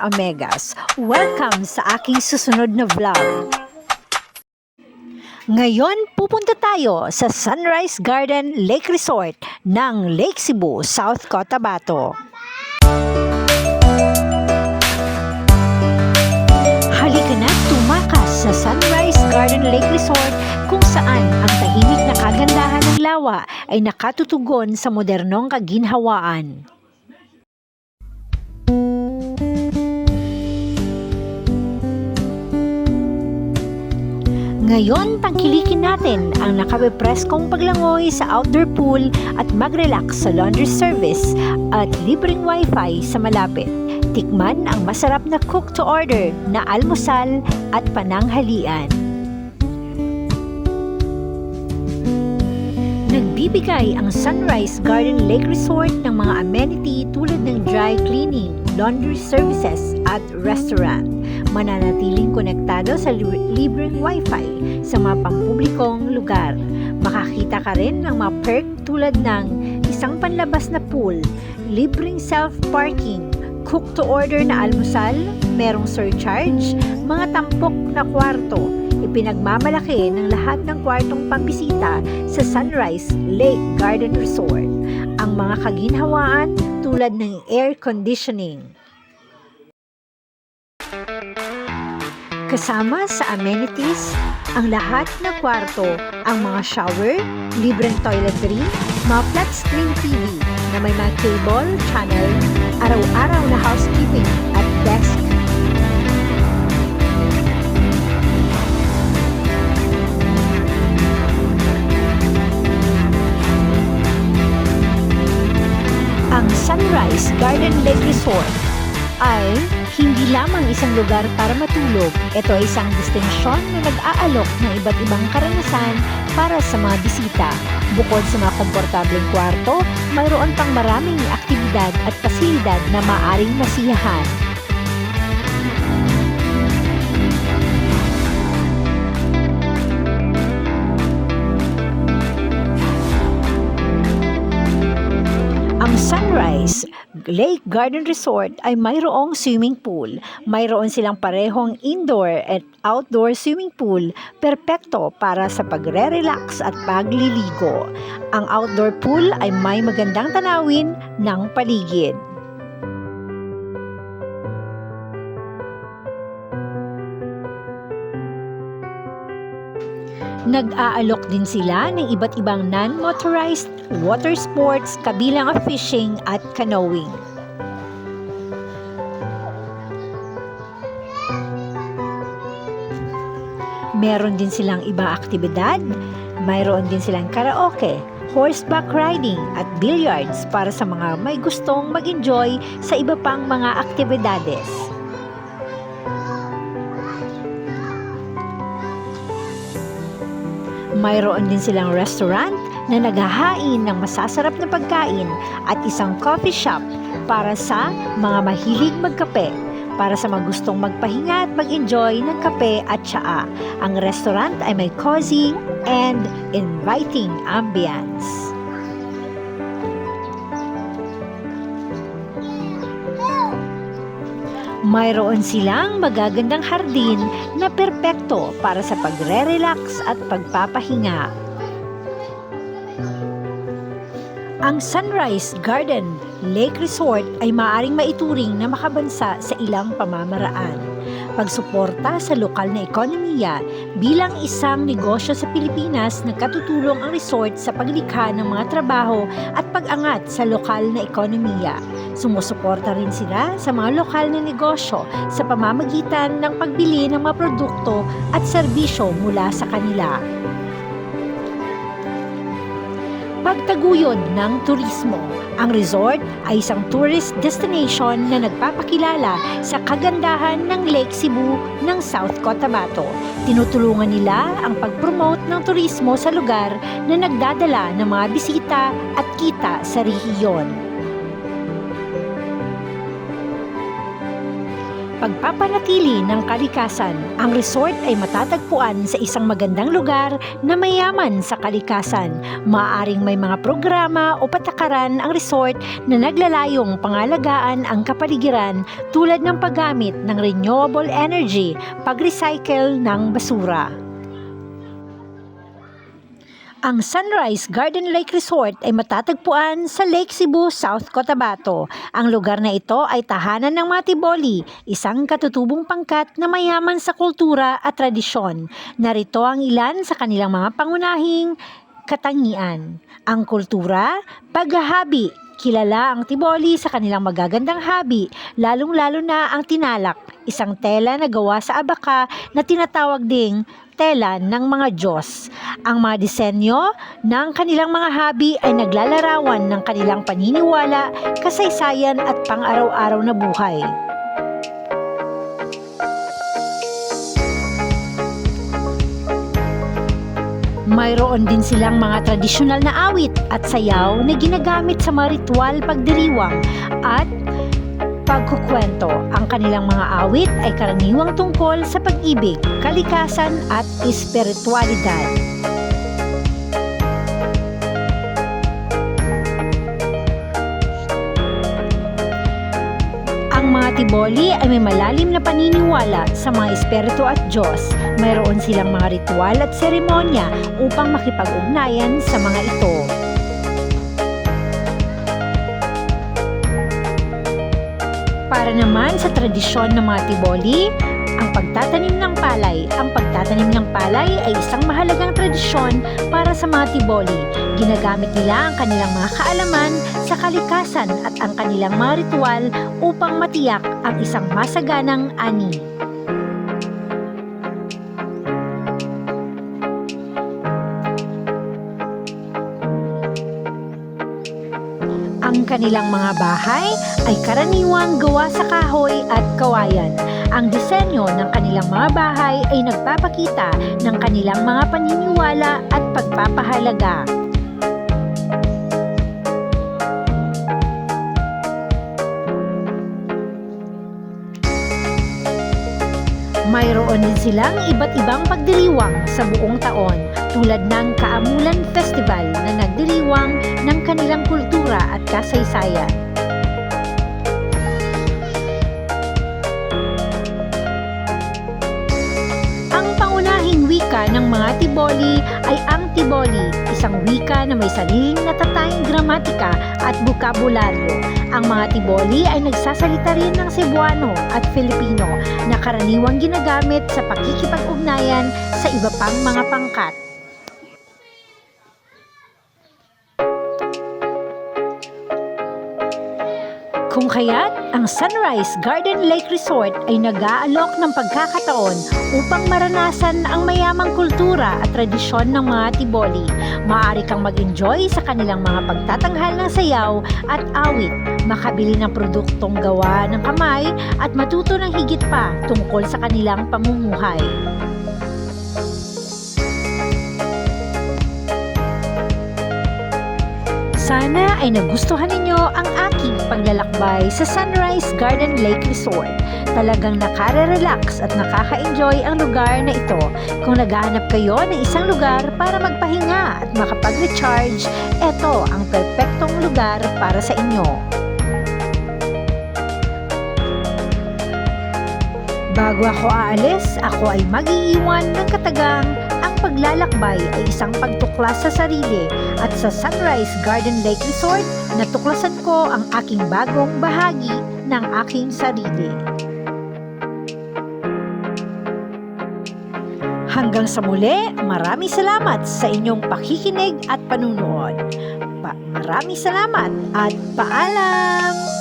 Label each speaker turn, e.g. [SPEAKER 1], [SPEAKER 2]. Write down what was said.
[SPEAKER 1] sa Omegas. Welcome sa aking susunod na vlog. Ngayon, pupunta tayo sa Sunrise Garden Lake Resort ng Lake Cebu, South Cotabato. Halika na tumakas sa Sunrise Garden Lake Resort kung saan ang tahimik na kagandahan ng lawa ay nakatutugon sa modernong kaginhawaan. Ngayon, tangkilikin natin ang nakapepreskong paglangoy sa outdoor pool at mag-relax sa laundry service at libreng wifi sa malapit. Tikman ang masarap na cook-to-order na almusal at pananghalian. Nagbibigay ang Sunrise Garden Lake Resort ng mga amenity tulad ng dry cleaning, laundry services at restaurant. Mananatiling konektado sa libreng wifi sa mga pampublikong lugar. Makakita ka rin ng mga perk tulad ng isang panlabas na pool, libreng self-parking, cook-to-order na almusal, merong surcharge, mga tampok na kwarto. Ipinagmamalaki ng lahat ng kwartong pambisita sa Sunrise Lake Garden Resort. Ang mga kaginhawaan tulad ng air conditioning. Kasama sa amenities, ang lahat ng kwarto, ang mga shower, libreng toiletry, mga flat screen TV na may mga cable, channel, araw-araw na housekeeping at desk. Ang Sunrise Garden Lake Resort ay hindi lamang isang lugar para matulog. Ito ay isang destinasyong na nag-aalok ng iba't ibang karanasan para sa mga bisita. Bukod sa mga komportableng kwarto, mayroon pang maraming aktibidad at pasilidad na maaaring masiyahan. Ang Sunrise Lake Garden Resort ay mayroong swimming pool. Mayroon silang parehong indoor at outdoor swimming pool, perpekto para sa pagre-relax at pagliligo. Ang outdoor pool ay may magandang tanawin ng paligid. Nag-aalok din sila ng iba't ibang non-motorized water sports kabilang ang fishing at canoeing. Meron din silang ibang aktibidad, mayroon din silang karaoke, horseback riding at billiards para sa mga may gustong mag-enjoy sa iba pang mga aktibidades. Mayroon din silang restaurant na naghahain ng masasarap na pagkain at isang coffee shop para sa mga mahilig magkape, para sa mga gustong magpahinga at mag-enjoy ng kape at tsaa. Ang restaurant ay may cozy and inviting ambience. Mayroon silang magagandang hardin na perpekto para sa pagre-relax at pagpapahinga. Ang Sunrise Garden Lake Resort ay maaaring maituring na makabansa sa ilang pamamaraan. Pagsuporta sa lokal na ekonomiya bilang isang negosyo sa Pilipinas, nagkatutulong ang resort sa paglikha ng mga trabaho at pag-angat sa lokal na ekonomiya. Sumusuporta rin sila sa mga lokal na negosyo sa pamamagitan ng pagbili ng mga produkto at serbisyo mula sa kanila. Pagtaguyod ng turismo. Ang resort ay isang tourist destination na nagpapakilala sa kagandahan ng Lake Cebu ng South Cotabato. Tinutulungan nila ang pag-promote ng turismo sa lugar na nagdadala ng mga bisita at kita sa rehiyon. Pagpapanatili ng kalikasan. Ang resort ay matatagpuan sa isang magandang lugar na mayaman sa kalikasan. Maaaring may mga programa o patakaran ang resort na naglalayong pangalagaan ang kapaligiran tulad ng paggamit ng renewable energy, pag-recycle ng basura. Ang Sunrise Garden Lake Resort ay matatagpuan sa Lake Cebu, South Cotabato. Ang lugar na ito ay tahanan ng mga Tiboli, isang katutubong pangkat na mayaman sa kultura at tradisyon. Narito ang ilan sa kanilang mga pangunahing katangian. Ang kultura, paghahabi. Kilala ang Tiboli sa kanilang magagandang habi, lalong-lalo na ang tinalak, isang tela na gawa sa abaka na tinatawag ding tela ng mga Diyos. Ang mga disenyo ng kanilang mga habi ay naglalarawan ng kanilang paniniwala, kasaysayan at pang-araw-araw na buhay. Mayroon din silang mga tradisyonal na awit at sayaw na ginagamit sa mga ritual pagdiriwang at pagkukwento. Ang kanilang mga awit ay karaniwang tungkol sa pag-ibig, kalikasan at espiritualidad. Ang mga Tiboli ay may malalim na paniniwala sa mga espiritu at Diyos. Mayroon silang mga ritual at seremonya upang makipag-ugnayan sa mga ito. Para naman sa tradisyon ng mga Tiboli, ang pagtatanim ng palay. Ang pagtatanim ng palay ay isang mahalagang tradisyon para sa mga Tiboli. Ginagamit nila ang kanilang mga kaalaman sa kalikasan at ang kanilang mga ritual upang matiyak ang isang masaganang ani. Ang kanilang mga bahay ay karaniwang gawa sa kahoy at kawayan. Ang disenyo ng kanilang mga bahay ay nagpapakita ng kanilang mga paniniwala at pagpapahalaga. Mayroon din silang iba't ibang pagdiriwang sa buong taon, tulad ng Kaamulan Festival na nagdiriwang ng kanilang kultura at kasaysayan. Ang pangunahing wika ng mga Tiboli ay ang Tiboli, isang wika na may sariling natatanging gramatika at bokabularyo. Ang mga Tiboli ay nagsasalita rin ng Cebuano at Filipino na karaniwang ginagamit sa pakikipag-ugnayan sa iba pang mga pangkat. Kung kaya't ang Sunrise Garden Lake Resort ay nag-aalok ng pagkakataon upang maranasan ang mayamang kultura at tradisyon ng mga Tiboli. Maaari kang mag-enjoy sa kanilang mga pagtatanghal ng sayaw at awit, makabili ng produktong gawa ng kamay at matuto ng higit pa tungkol sa kanilang pamumuhay. Sana ay nagustuhan ninyo ang aking paglalakbay sa Sunrise Garden Lake Resort. Talagang nakaka-relax at nakaka-enjoy ang lugar na ito. Kung naghahanap kayo ng isang lugar para magpahinga at makapag-recharge, ito ang perpektong lugar para sa inyo. Bago ako aalis, ako ay mag-iiwan ng katagang ang paglalakbay ay isang pagtuklas sa sarili at sa Sunrise Garden Lake Resort, natuklasan ko ang aking bagong bahagi ng aking sarili. Hanggang sa muli, maraming salamat sa inyong pakikinig at panunood. Maraming salamat at paalam!